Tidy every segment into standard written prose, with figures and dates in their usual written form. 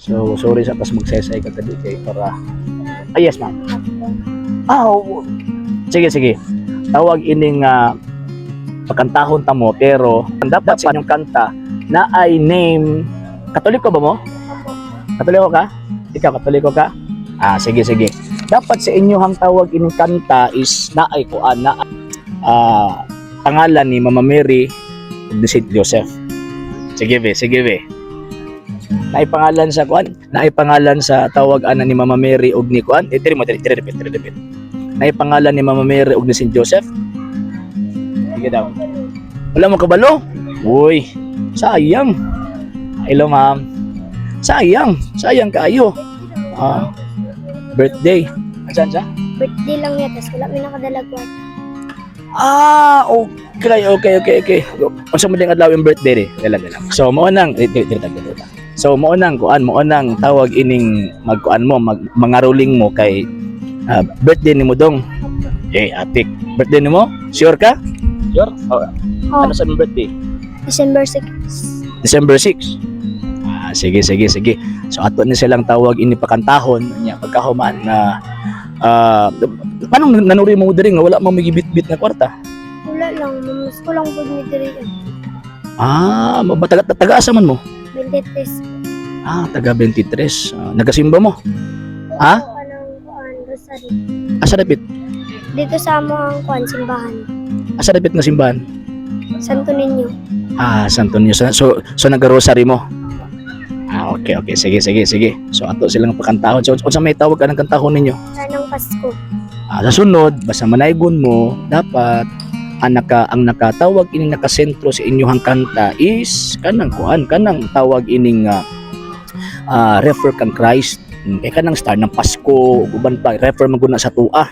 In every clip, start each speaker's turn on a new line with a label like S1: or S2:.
S1: So sorry sa pas magsesay ka tadi kay para. Yes ma'am. Oo. Sige. Tawag ining pagkantahon ta mo pero dapat sa inyong kanta na ay name. Katoliko ba mo? Katoliko ka? Ikaw katoliko ka? Sige. Dapat sa inyong tawag ining kanta is na ay kuan na pangalan ni Mama Mary ug ni Saint Joseph. Sige be. Naipangalan sa kuan, naipangalan sa tawag ana ni Mama Mary ug ni kuan. Repeat. Naipangalan ni Mama Mary ug ni Saint Joseph. Sige daw. Wala mo kabalo? Uy, sayang. Hello ma'am. Sayang kaayo. Birthday. Asan siya?
S2: Birthday lang niya, tapos wala may nakadalag ko.
S1: Okay. Unsa mo ding adlaw yung birthday Dala. So mo nang So mo nang tawag ining magkuan mo, mangaruling mo kay birthday ni mo dong. Atik. Birthday ni mo? Sure ka? Sure? Ano sa birthday?
S2: December 6.
S1: December 6. Sige. So ato ni silang tawag ini pakantahon nya pagkahuman na paano nanuri mo diri nga wala mo magibit-bit na kwarta?
S2: Wala lang, mamas ko lang po ni diri.
S1: Taga-asa man mo?
S2: 23.
S1: Taga 23. Nagasimba mo?
S2: Rosary.
S1: Asa dapit?
S2: Dito sa among simbahan.
S1: Asa dapit nga simbahan?
S2: Santo Niño.
S1: Santo Niño. So nag-rosary mo? Okay. Sige. So ato silang pakantahon. So unsa may tawag ka ng kantahon ninyo?
S2: Sanang Pasko.
S1: Sa sunod, basta manaygon mo, dapat ang nakatawag ining nakasentro sa inyong kanta is kanang tawag ining refer kang Christ. Kay kanang star ng Pasko, uban pa refer maguna sa tua.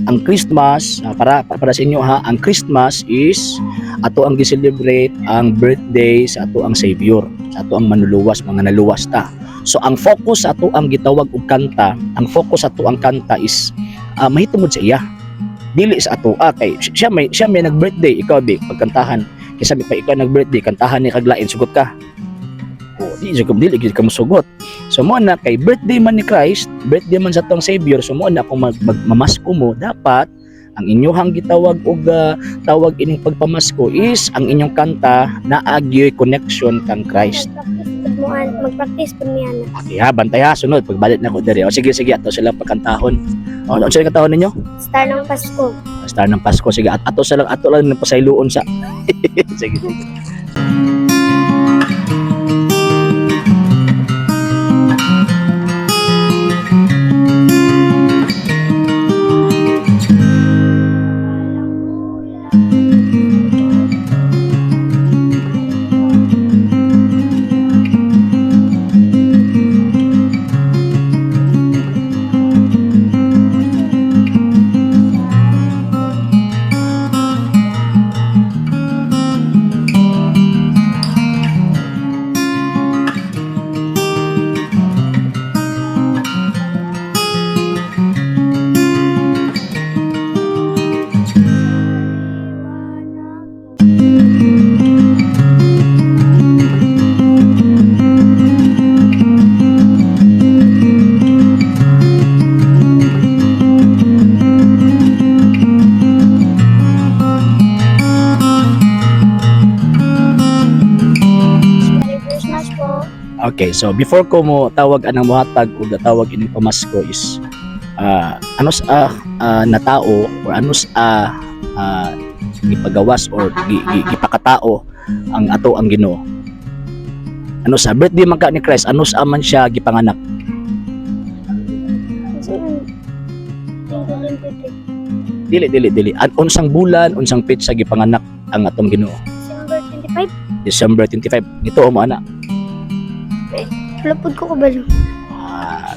S1: Ang Christmas para sa inyo ang Christmas is ato ang gi-celebrate ang birthday sa ato ang Savior, sa ato ang manluluwas, mga naluwas ta. So ang focus sa ato ang gitawag og kanta, ang focus sa ato ang kanta is mahitungod sa iya. Dili sa ato kay siya may nag-birthday, ikaw di pagkantahan. Kay sabi pa ikaw nag-birthday, kantahan ni kaglain sugot ka. Dili ka musugot. So mo na kay birthday man ni Christ, birthday man sa atong Savior, so mo na kung magmamasko mo, dapat ang inyong gitawag og tawag ining pagpamasko is ang inyong kanta na agyoy connection kang Christ.
S2: Mag-practice po niya na.
S1: Okay bantay sunod pagbalik na ko diri. Sige ato sila pagkantahon. Ano sila kantahon ninyo?
S2: Star ng Pasko.
S1: Star ng Pasko. Sige ato lang napasayloon sa. Sige. Okay, so before ko mo tawag anang muhatag o tawag ining pamasko is na tao or gipagawas or gipakatao ang ato ang Ginoo. Birthday man ka ni Christ, man siya gipanganak. Dili. Unsang bulan, unsang petsa gipanganak ang atong Ginoo? December 25. Ito mo ana.
S2: Lapod ko kabalo.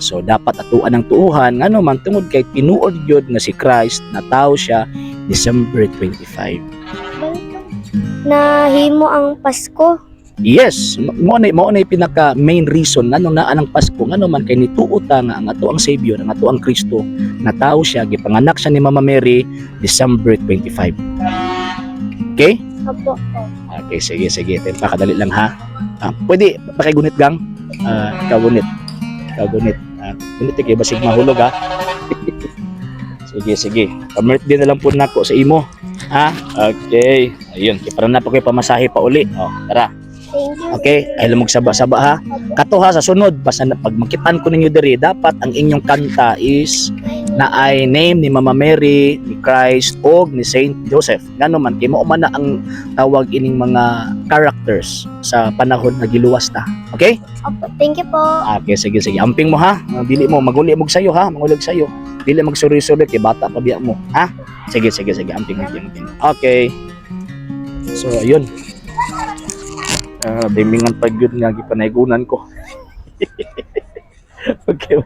S1: So dapat atuan ang tuuhan ngano man tungod kay tinuod gyud nga si Christ na tao siya December 25.
S2: Nahimo ang Pasko.
S1: Yes, mo na pinaka main reason ngano na ang Pasko ngano man kay nituot nga ang ato ang Savior, ang ato ang Kristo na tao siya gipanganak siya ni Mama Mary December 25. Okay?
S2: Opo.
S1: Okay, sige. Pakadali lang ha. Pwede pakigunit gang. Kagunit. gunit. Gunit kay basig mahulog ha. Sige. Pa-birthday na lang po nako sa imo. Ha? Okay. Ayun, para na po kayo pamasahe pa uli. Oh, tara.
S2: Thank you.
S1: Okay, ay lumog saba-saba ha. Kato ha sa sunod, basta na pag makitaan ko ninyo diri, dapat ang inyong kanta is na ay name ni Mama Mary, ni Christ o ni Saint Joseph. Ngano man kay mao man na ang tawag ining mga characters sa panahon na giluwas ta. Okay?
S2: Opo, thank you po.
S1: Okay, sige. Amping mo ha. Dili mo maguli mo sayo ha, mangulig sayo. Dili magsuri-suri kay bata pa biya mo, ha? Sige. Amping. Okay. So ayun. Bimbingan pa gyud nga gipanaygunan ko. Okay.